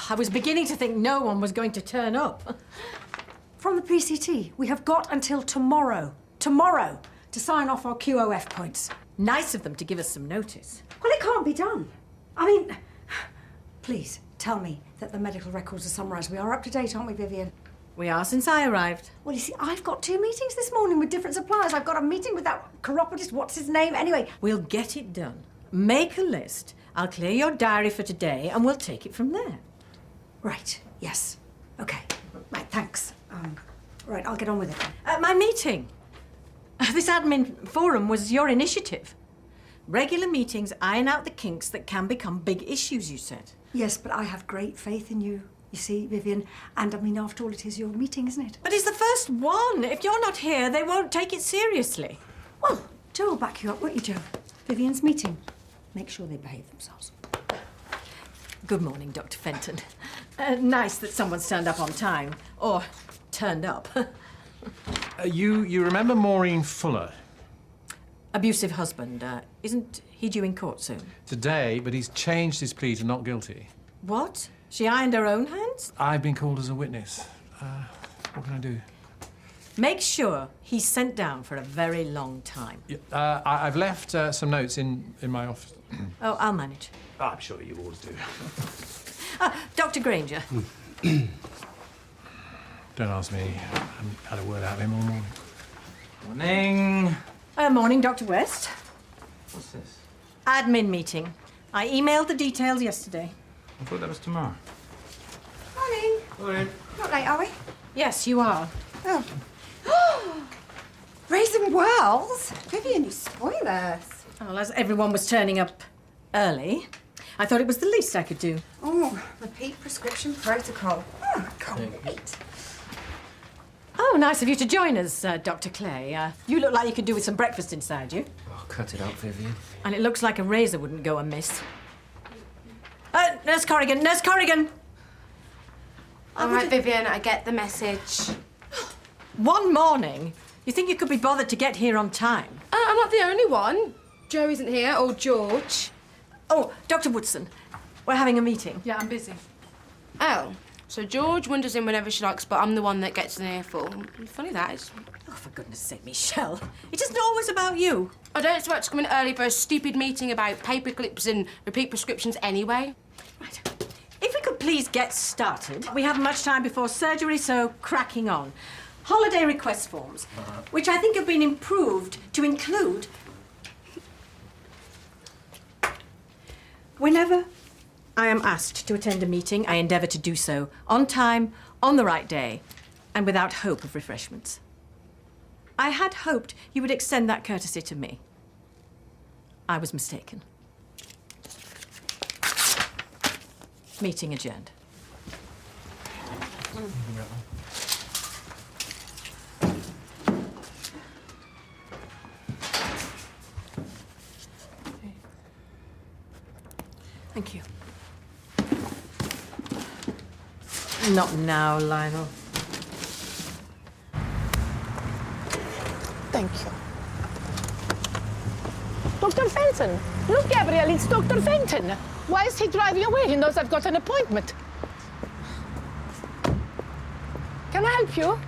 I was beginning to think no one was going to turn up. From the PCT, we have got until tomorrow, to sign off our QOF points. Nice of them to give us some notice. Well, it can't be done. I mean, please tell me that the medical records are summarised. We are up to date, aren't we, Vivian? We are since I arrived. Well, you see, I've got 2 meetings this morning with different suppliers. I've got a meeting with that chiropodist, what's his name? Anyway. We'll get it done. Make a list. I'll clear your diary for today and we'll take it from there. Right, yes. Okay. Right, thanks. Right, I'll get on with it. My meeting. This admin forum was your initiative. Regular meetings iron out the kinks that can become big issues, you said. Yes, but I have great faith in you. You see, Vivian, and I mean, after all, it is your meeting, isn't it? But it's the first one. If you're not here, they won't take it seriously. Well, Joe will back you up, won't you, Joe? Vivian's meeting. Make sure they behave themselves. Good morning, Dr. Fenton. Nice that someone's turned up on time. Or turned up. You remember Maureen Fuller? Abusive husband. Isn't he due in court soon? Today, but he's changed his plea to not guilty. What? She ironed her own hands? I've been called as a witness. What can I do? Make sure he's sent down for a very long time. Yeah, I've left some notes in my office. Oh, I'll manage. I'm sure you always do. Dr. Granger. Don't ask me. I haven't had a word out of him all morning. Morning. Morning, Dr. West. What's this? Admin meeting. I emailed the details yesterday. I thought that was tomorrow. Morning. Morning. Not late, are we? Yes, you are. Oh. Raisin Wells? Vivian, you spoil us. Well, as everyone was turning up early, I thought it was the least I could do. Oh, repeat prescription protocol. Oh, can't wait. Oh, nice of you to join us, Dr. Clay. You look like you could do with some breakfast inside you. Oh, cut it out, Vivian. And it looks like a razor wouldn't go amiss. Nurse Corrigan, Nurse Corrigan! All right, Vivian, I get the message. One morning? You think you could be bothered to get here on time? I'm not the only one. Joe isn't here, or George. Oh, Dr. Woodson, we're having a meeting. Yeah, I'm busy. Oh, so George wanders in whenever she likes, but I'm the one that gets an earful. Funny that is. Oh, for goodness sake, Michelle. It isn't always about you. I don't expect to come in early for a stupid meeting about paper clips and repeat prescriptions anyway. Right. If we could please get started. We haven't much time before surgery, so cracking on. Holiday request forms, which I think have been improved to include... Whenever I am asked to attend a meeting, I endeavour to do so on time, on the right day, and without hope of refreshments. I had hoped you would extend that courtesy to me. I was mistaken. Meeting adjourned. Thank you. Not now, Lionel. Thank you. Dr. Fenton! Look, Gabriel, it's Dr. Fenton. Why is he driving away? He knows I've got an appointment. Can I help you?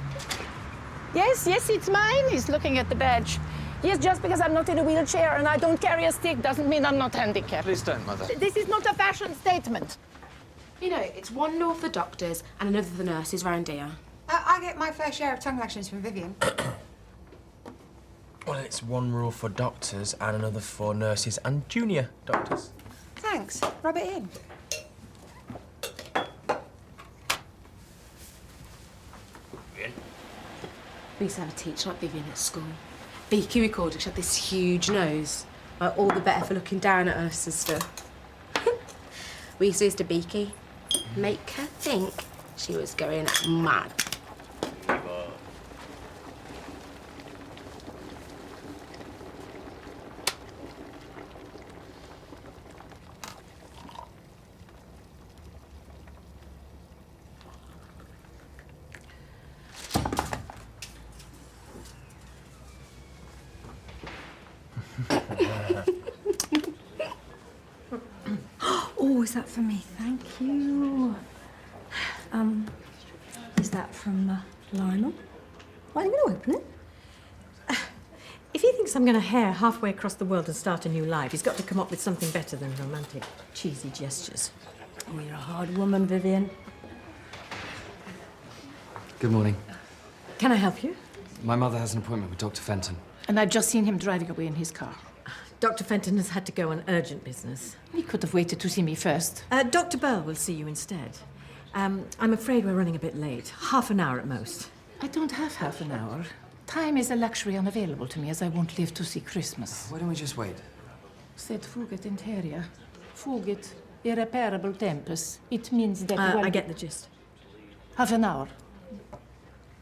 Yes, it's mine. He's looking at the badge. Yes, just because I'm not in a wheelchair and I don't carry a stick doesn't mean I'm not handicapped. Please don't, Mother. This is not a fashion statement. You know, it's one law for the doctors and another for the nurses round here. I get my fair share of tongue lashings from Vivian. Well, it's one rule for doctors and another for nurses and junior doctors. Thanks. Rub it in. We used to have a teacher like Vivian at school. Beaky recorded, she had this huge nose. Like, all the better for looking down at us and stuff. We used to use to Beaky. Make her think she was going mad. Oh, is that for me? Thank you. Is that from Lionel? Why are you going to open it? If he thinks I'm going to hare halfway across the world and start a new life, he's got to come up with something better than romantic, cheesy gestures. Oh, you're a hard woman, Vivian. Good morning. Can I help you? My mother has an appointment with Dr. Fenton. And I've just seen him driving away in his car. Dr. Fenton has had to go on urgent business. He could have waited to see me first. Dr. Bell will see you instead. I'm afraid we're running a bit late. Half an hour at most. I don't have half an hour. Time is a luxury unavailable to me, as I won't live to see Christmas. Why don't we just wait? Sed fugit interia. Fugit irreparable tempus. It means that... I get the gist. Half an hour.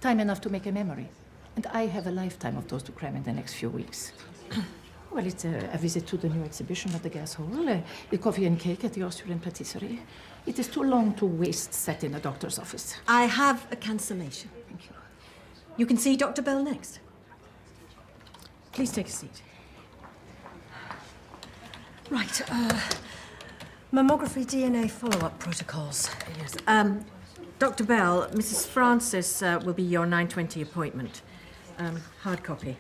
Time enough to make a memory. And I have a lifetime of those to cram in the next few weeks. Well, it's a visit to the new exhibition at the Gas Hall, a coffee and cake at the Austrian patisserie. It is too long to waste sat in a doctor's office. I have a cancellation. Thank you. You can see Dr. Bell next. Please take a seat. Right, mammography DNA follow-up protocols. Yes. Dr. Bell, Mrs. Francis will be your 9:20 appointment. Hard copy.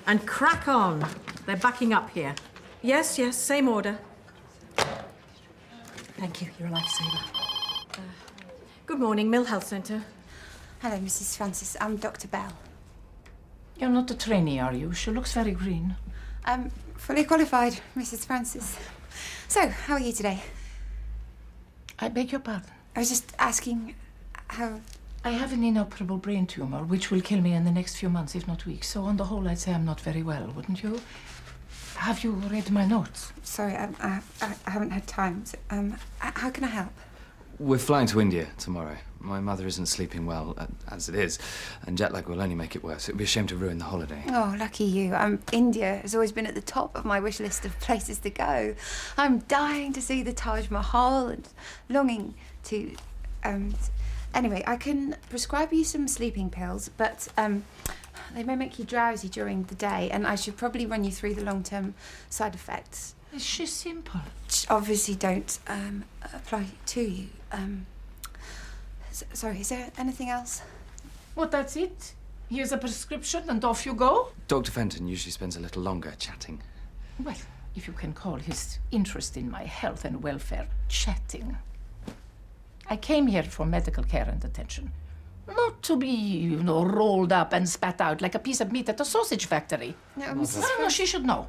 And crack on. They're backing up here. Yes, yes, same order. Thank you, you're a lifesaver. Good morning, Mill Health Centre. Hello, Mrs. Francis. I'm Dr. Bell. You're not a trainee, are you? She looks very green. I'm fully qualified, Mrs. Francis. So, how are you today? I beg your pardon. I was just asking how... I have an inoperable brain tumor, which will kill me in the next few months, if not weeks. So on the whole, I'd say I'm not very well, wouldn't you? Have you read my notes? Sorry, I haven't had time. So, how can I help? We're flying to India tomorrow. My mother isn't sleeping well, as it is, and jet lag will only make it worse. It would be a shame to ruin the holiday. Oh, lucky you. India has always been at the top of my wish list of places to go. I'm dying to see the Taj Mahal and longing to... Anyway, I can prescribe you some sleeping pills, but they may make you drowsy during the day, and I should probably run you through the long-term side effects. Is she simple? Which obviously don't apply to you. Sorry, is there anything else? Well, that's it. Here's a prescription and off you go. Dr. Fenton usually spends a little longer chatting. Well, if you can call his interest in my health and welfare chatting. I came here for medical care and attention. Not to be, rolled up and spat out like a piece of meat at a sausage factory. No, Mrs. No, she should know.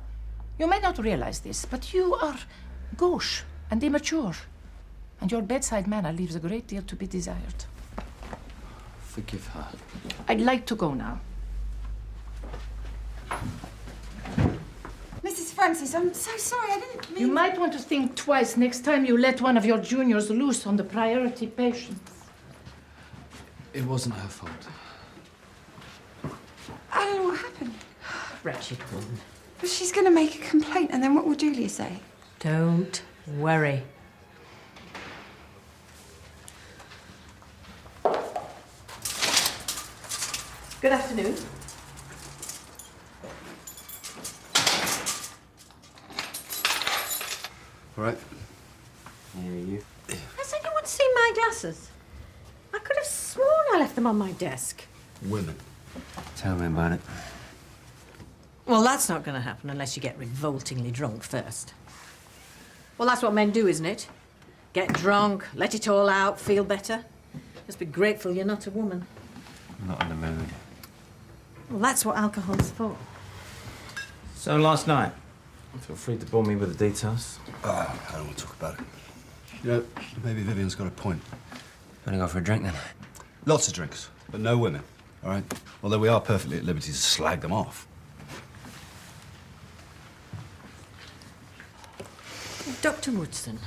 You may not realize this, but you are gauche and immature. And your bedside manner leaves a great deal to be desired. Forgive her. I'd like to go now. Mrs. Francis, I'm so sorry. I didn't mean... You might want to think twice next time you let one of your juniors loose on the priority patients. It wasn't her fault. I don't know what happened. Wretched woman. But she's going to make a complaint, and then what will Julia say? Don't worry. Good afternoon. All right. Here you. Has anyone seen my glasses? I could have sworn I left them on my desk. Women. Tell me about it. Well, that's not going to happen unless you get revoltingly drunk first. Well, that's what men do, isn't it? Get drunk, let it all out, feel better. Just be grateful you're not a woman. I'm not in the mood. Well, that's what alcohol's for. So last night, feel free to bore me with the details. I don't want to talk about it. You know, maybe Vivian's got a point. Wanna go for a drink then? Lots of drinks, but no women, all right? Although we are perfectly at liberty to slag them off. Dr. Woodson,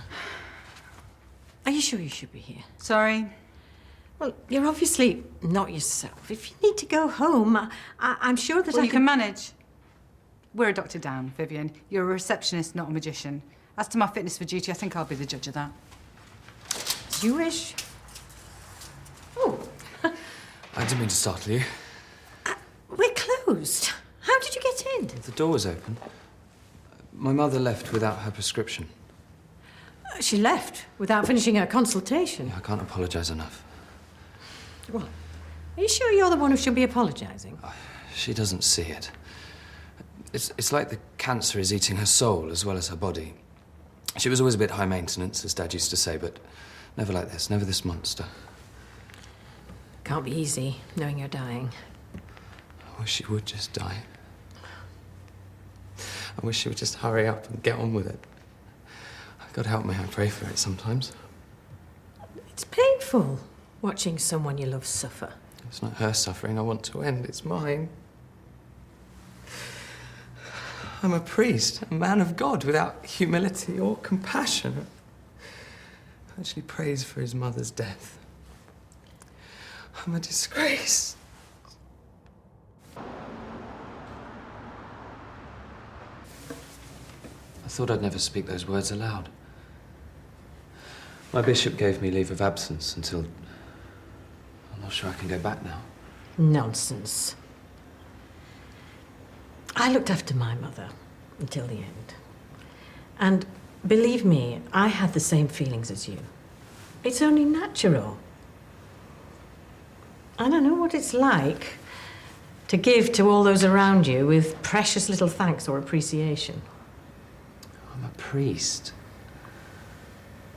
are you sure you should be here? Sorry. Well, you're obviously not yourself. If you need to go home, I'm sure that Well, I you can manage. We're a doctor down, Vivian. You're a receptionist, not a magician. As to my fitness for duty, I think I'll be the judge of that. As you wish. Oh, I didn't mean to startle you. we're closed. How did you get in? The door was open. My mother left without her prescription. She left without finishing her consultation. I can't apologise enough. What? Are you sure you're the one who should be apologising? She doesn't see it. It's like the cancer is eating her soul as well as her body. She was always a bit high maintenance, as Dad used to say, but never like this, never this monster. Can't be easy, knowing you're dying. I wish she would just die. I wish she would just hurry up and get on with it. God help me, I pray for it sometimes. It's painful, watching someone you love suffer. It's not her suffering I want to end, it's mine. I'm a priest, a man of God, without humility or compassion. I actually prays for his mother's death. I'm a disgrace. I thought I'd never speak those words aloud. My bishop gave me leave of absence until... I'm not sure I can go back now. Nonsense. I looked after my mother until the end. And believe me, I had the same feelings as you. It's only natural. I don't know what it's like to give to all those around you with precious little thanks or appreciation. I'm a priest.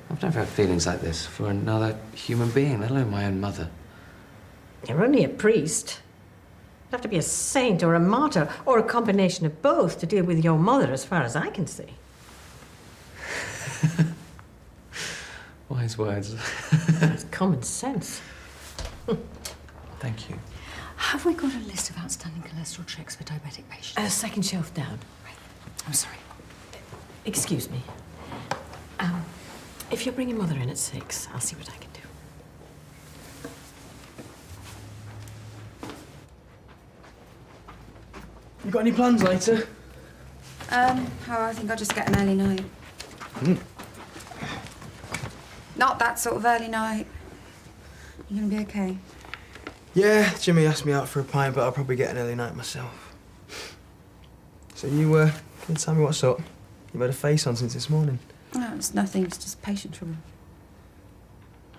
I've never had feelings like this for another human being, let alone my own mother. You're only a priest. You'd have to be a saint or a martyr or a combination of both to deal with your mother, as far as I can see. Wise words. It's common sense. Thank you. Have we got a list of outstanding cholesterol checks for diabetic patients? Second shelf down. Right. I'm sorry. Excuse me. If you're bringing Mother in at 6, I'll see what I can do. You got any plans later? I think I'll just get an early night. Not that sort of early night. You gonna be okay? Yeah, Jimmy asked me out for a pint, but I'll probably get an early night myself. So you, can you tell me what's up? You've had a face on since this morning. No, it's nothing. It's just patient trouble.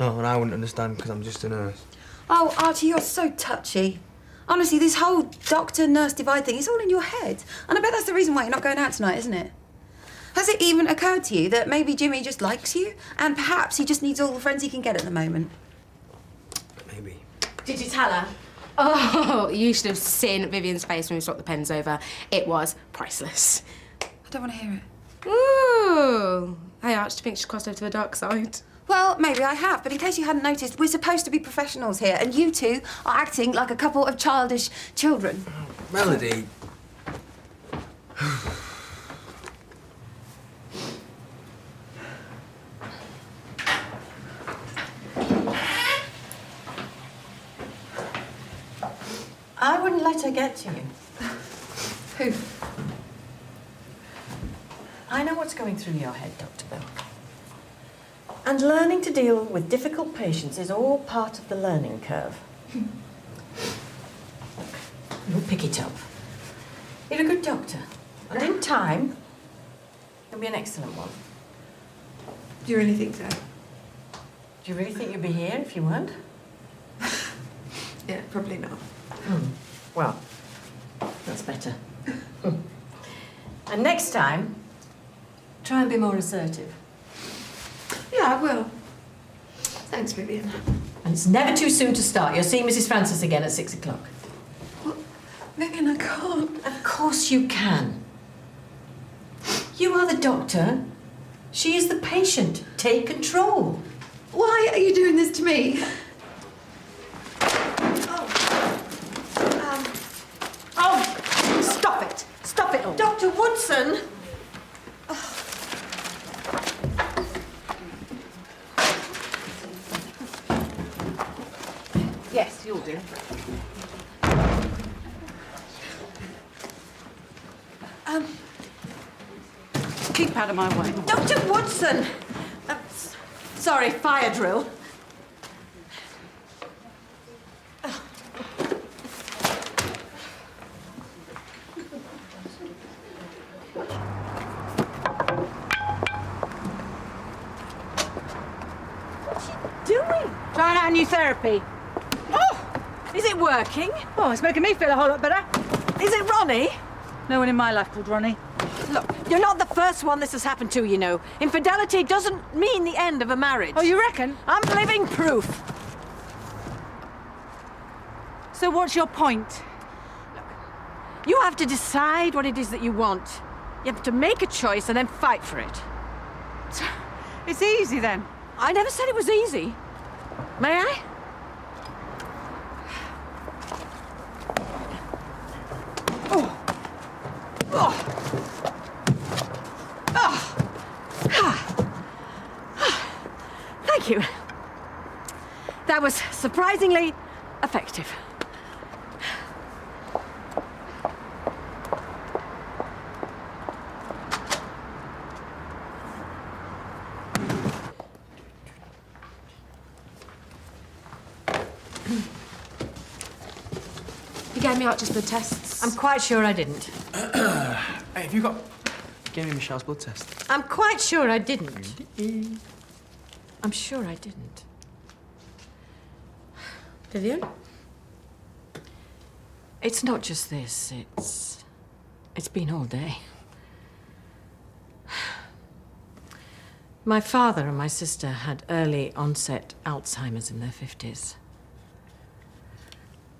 Oh, and I wouldn't understand because I'm just a nurse. Oh, Archie, you're so touchy. Honestly, this whole doctor-nurse divide thing is all in your head. And I bet that's the reason why you're not going out tonight, isn't it? Has it even occurred to you that maybe Jimmy just likes you? And perhaps he just needs all the friends he can get at the moment? Maybe. Did you tell her? Oh, you should have seen Vivian's face when we swapped the pens over. It was priceless. I don't want to hear it. Ooh. Hey, Arch, do you think she's crossed over to the dark side? Well, maybe I have, but in case you hadn't noticed, we're supposed to be professionals here, and you two are acting like a couple of childish children. Melody. I wouldn't let her get to you. Who? I know what's going through your head, Dr. Bell. And learning to deal with difficult patients is all part of the learning curve. You'll pick it up. You're a good doctor. And in time, you'll be an excellent one. Do you really think so? Do you really think you'd be here if you weren't? Yeah, probably not. Well, that's better. And next time, try and be more assertive. Yeah, I will. Thanks, Vivian. And it's never too soon to start. You're seeing Mrs. Francis again at 6 o'clock. Well, Vivian, I can't. Of course you can. You are the doctor. She is the patient. Take control. Why are you doing this to me? Oh, stop it. Stop it all. Dr. Woodson. Yes, you'll do. Keep out of my way. Dr. Woodson. Sorry, fire drill. Trying out new therapy. Oh! it working? Oh, it's making me feel a whole lot better. Is it Ronnie? No one in my life called Ronnie. Look, you're not the first one this has happened to, you know. Infidelity doesn't mean the end of a marriage. Oh, you reckon? I'm living proof. So what's your point? You have to decide what it is that you want. You have to make a choice and then fight for it. It's easy then. I never said it was easy. May I? Oh. Oh. Oh. Thank you. That was surprisingly effective. You gave me out just blood tests. I'm quite sure I didn't. Hey, have you got... Give me Michelle's blood test. I'm quite sure I didn't. I'm sure I didn't. Vivian? It's not just this, it's been all day. My father and my sister had early onset Alzheimer's in their 50s.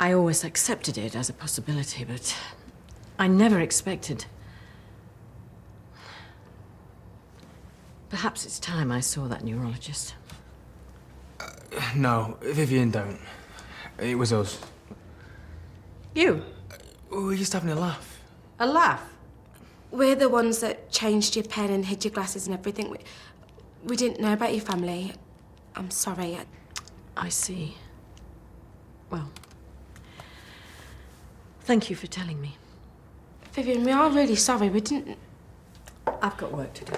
I always accepted it as a possibility, but I never expected. Perhaps it's time I saw that neurologist. No, Vivian, don't. It was us. You? We were just having a laugh. A laugh? We're the ones that changed your pen and hid your glasses and everything. We didn't know about your family. I'm sorry. I see. Well, thank you for telling me. Vivian, we are really sorry. We didn't... I've got work to do.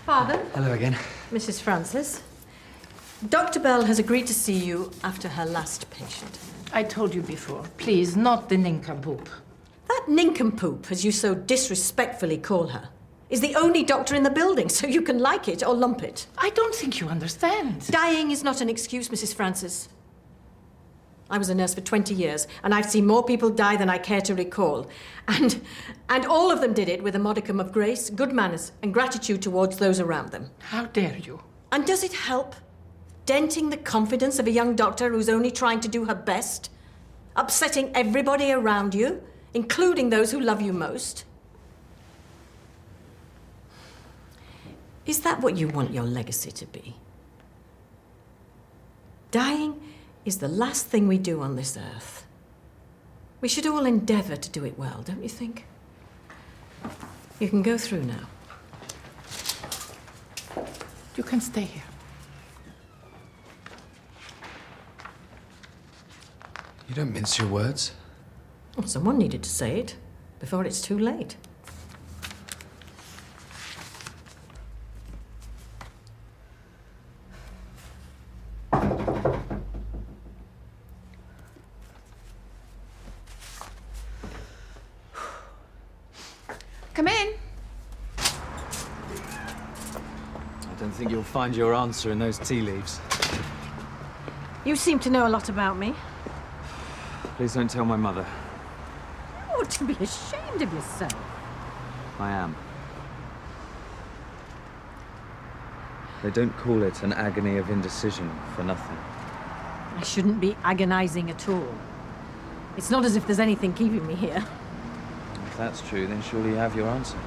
Father? Hello again. Mrs. Francis. Dr. Bell has agreed to see you after her last patient. I told you before, please, not the nincompoop. That nincompoop, as you so disrespectfully call her, is the only doctor in the building, so you can like it or lump it. I don't think you understand. Dying is not an excuse, Mrs. Francis. I was a nurse for 20 years, and I've seen more people die than I care to recall. And all of them did it with a modicum of grace, good manners, and gratitude towards those around them. How dare you? And does it help? Denting the confidence of a young doctor who's only trying to do her best? Upsetting everybody around you, including those who love you most? Is that what you want your legacy to be? Dying is the last thing we do on this earth. We should all endeavour to do it well, don't you think? You can go through now. You can stay here. You don't mince your words. Well, someone needed to say it before it's too late. Come in. I don't think you'll find your answer in those tea leaves. You seem to know a lot about me. Please don't tell my mother. You ought to be ashamed of yourself. I am. They don't call it an agony of indecision for nothing. I shouldn't be agonizing at all. It's not as if there's anything keeping me here. If that's true, then surely you have your answer.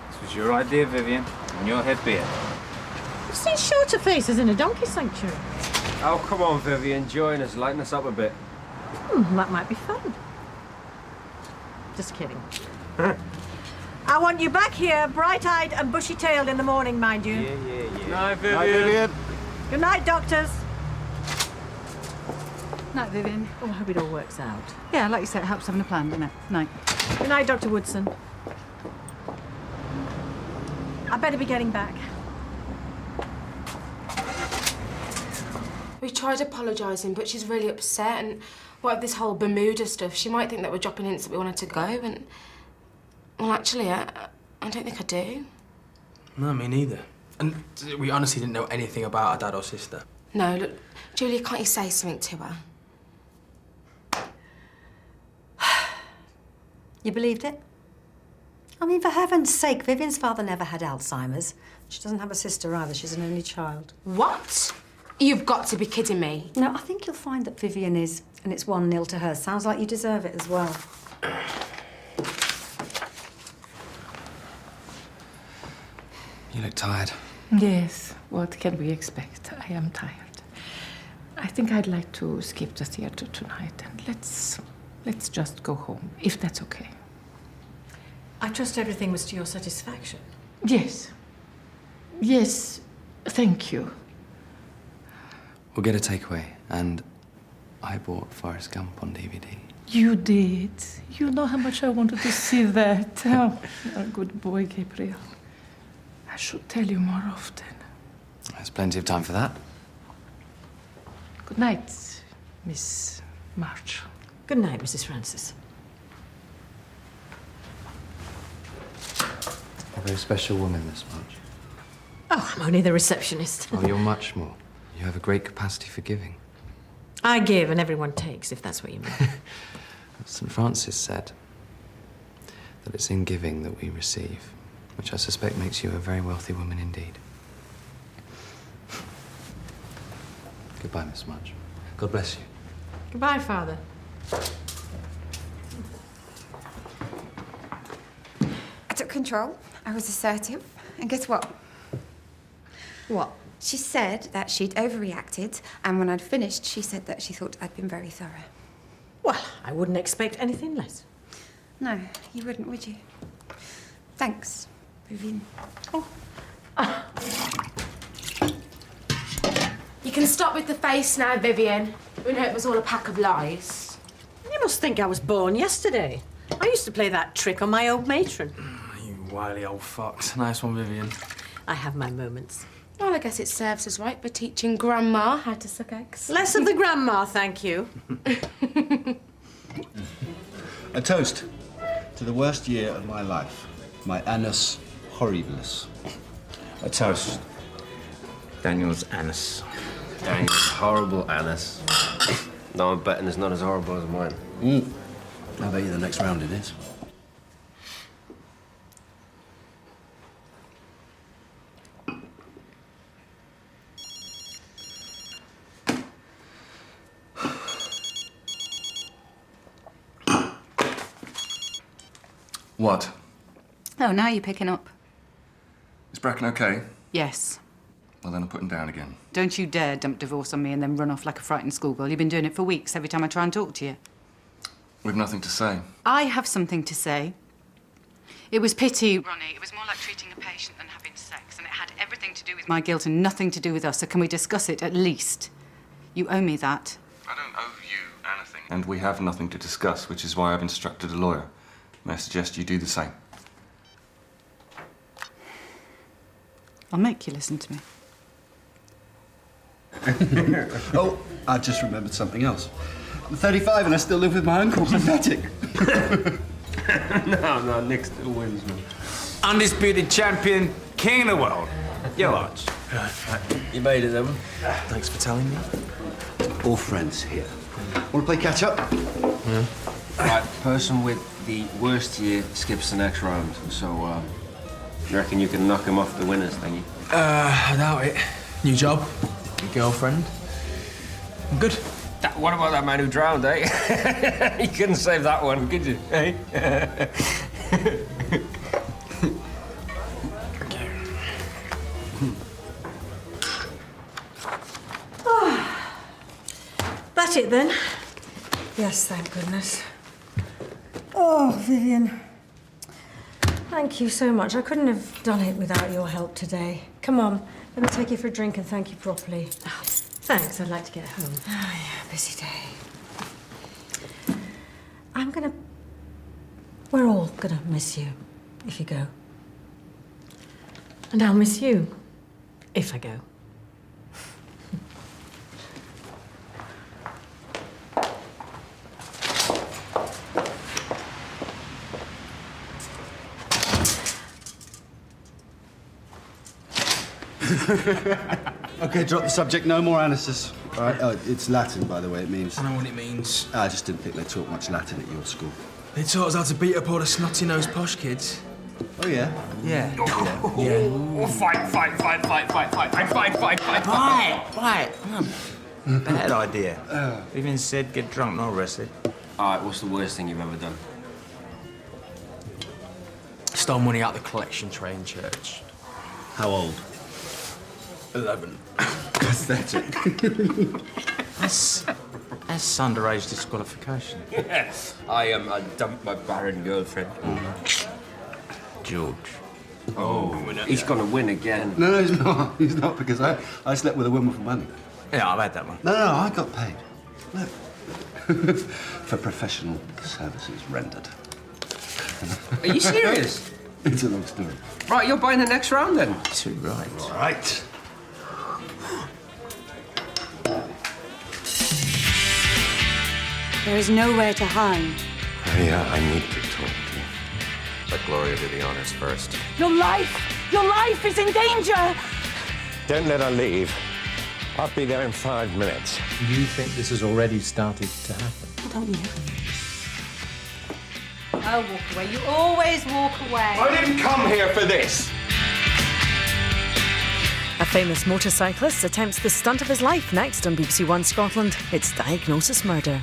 This was your idea, Vivian, and your head be it. I've seen shorter faces in a donkey sanctuary. Oh, come on, Vivian. Join us. Lighten us up a bit. That might be fun. Just kidding. I want you back here, bright-eyed and bushy-tailed in the morning, mind you. Yeah. Night, Vivian. Night, Vivian. Good night, doctors. Night, Vivian. Oh, I hope it all works out. Yeah, like you said, it helps having a plan, doesn't it? Night. Good night, Dr. Woodson. I better be getting back. We tried apologising, but she's really upset, and what with this whole Bermuda stuff, she might think that we're dropping hints that we wanted to go, and... Well, actually, I don't think I do. No, me neither. And we honestly didn't know anything about her dad or sister. No, look, Julia, can't you say something to her? You believed it? I mean, for heaven's sake, Vivian's father never had Alzheimer's. She doesn't have a sister either. She's an only child. What? You've got to be kidding me. No, I think you'll find that Vivian is, and it's 1-0 to her. Sounds like you deserve it as well. You look tired. Yes, what can we expect? I am tired. I think I'd like to skip the theatre tonight and let's just go home, if that's okay. I trust everything was to your satisfaction. Yes. Yes, thank you. We'll get a takeaway, and I bought Forrest Gump on DVD. You did. You know how much I wanted to see that. Oh, you're a good boy, Gabriel. I should tell you more often. There's plenty of time for that. Good night, Miss March. Good night, Mrs. Francis. You're a very special woman, Miss March. Oh, I'm only the receptionist. Oh, you're much more. You have a great capacity for giving. I give and everyone takes, if that's what you mean. St. Francis said that it's in giving that we receive, which I suspect makes you a very wealthy woman indeed. Goodbye, Miss March. God bless you. Goodbye, Father. I took control. I was assertive. And guess what? What? She said that she'd overreacted, and when I'd finished, she said that she thought I'd been very thorough. Well, I wouldn't expect anything less. No, you wouldn't, would you? Thanks, Vivian. Oh. You can stop with the face now, Vivian. We know it was all a pack of lies. You must think I was born yesterday. I used to play that trick on my old matron. You wily old fox. Nice one, Vivian. I have my moments. Well, I guess it serves us right for teaching Grandma how to suck eggs. Less of the grandma, thank you. A toast to the worst year of my life, my annus horribilis. A toast. Daniel's anus. Daniel's horrible anus. No, I'm betting it's not as horrible as mine. I bet you the next round it is. What? Oh, now you're picking up. Is Bracken okay? Yes. Well, then I'll put him down again. Don't you dare dump divorce on me and then run off like a frightened schoolgirl. You've been doing it for weeks every time I try and talk to you. We've nothing to say. I have something to say. It was pity, Ronnie. It was more like treating a patient than having sex, and it had everything to do with my guilt and nothing to do with us, so can we discuss it at least? You owe me that. I don't owe you anything. And we have nothing to discuss, which is why I've instructed a lawyer. May I suggest you do the same? I'll make you listen to me. Oh, I just remembered something else. I'm 35 and I still live with my uncle. Pathetic. No, Nick still wins, man. Undisputed champion, king of the world. Yo, Arch. You made it, then. Thanks for telling me. All friends here. Want to play catch up? Yeah. Right, person with the worst year skips the next round. So, you reckon you can knock him off the winners, thingy? I doubt it. New job, new girlfriend. I'm good. What about that man who drowned, eh? You couldn't save that one, could you? Eh? That's it then. Yes, thank goodness. Oh, Vivian. Thank you so much. I couldn't have done it without your help today. Come on, let me take you for a drink and thank you properly. Oh, thanks, I'd like to get home. Oh, yeah, busy day. We're all gonna miss you if you go. And I'll miss you, if I go. Okay, drop the subject. No more anuses. All right. Oh, it's Latin, by the way. It means. I know what it means. I just didn't think they taught much Latin at your school. They taught us how to beat up all the snotty-nosed posh kids. Oh yeah. Yeah. Oh, fight. Bad idea. Vivian said get drunk, not arrested. All right, what's the worst thing you've ever done? Stole money out the collection tray in church. How old? 11. Pathetic. That's underage disqualification. Yes, I dumped my barren girlfriend. George. Oh, he's gonna win again. No, he's not. He's not because I slept with a woman for money. Yeah, I've had that one. No, I got paid. Look. For professional services rendered. Are you serious? It's a long story. Right, you're buying the next round then? Too right. Right. There is nowhere to hide. I need to talk to you. Let Gloria do the honors first. Your life is in danger! Don't let her leave. I'll be there in 5 minutes. You think this has already started to happen? Don't you? I'll walk away. You always walk away. I didn't come here for this! A famous motorcyclist attempts the stunt of his life next on BBC1 Scotland. It's Diagnosis Murder.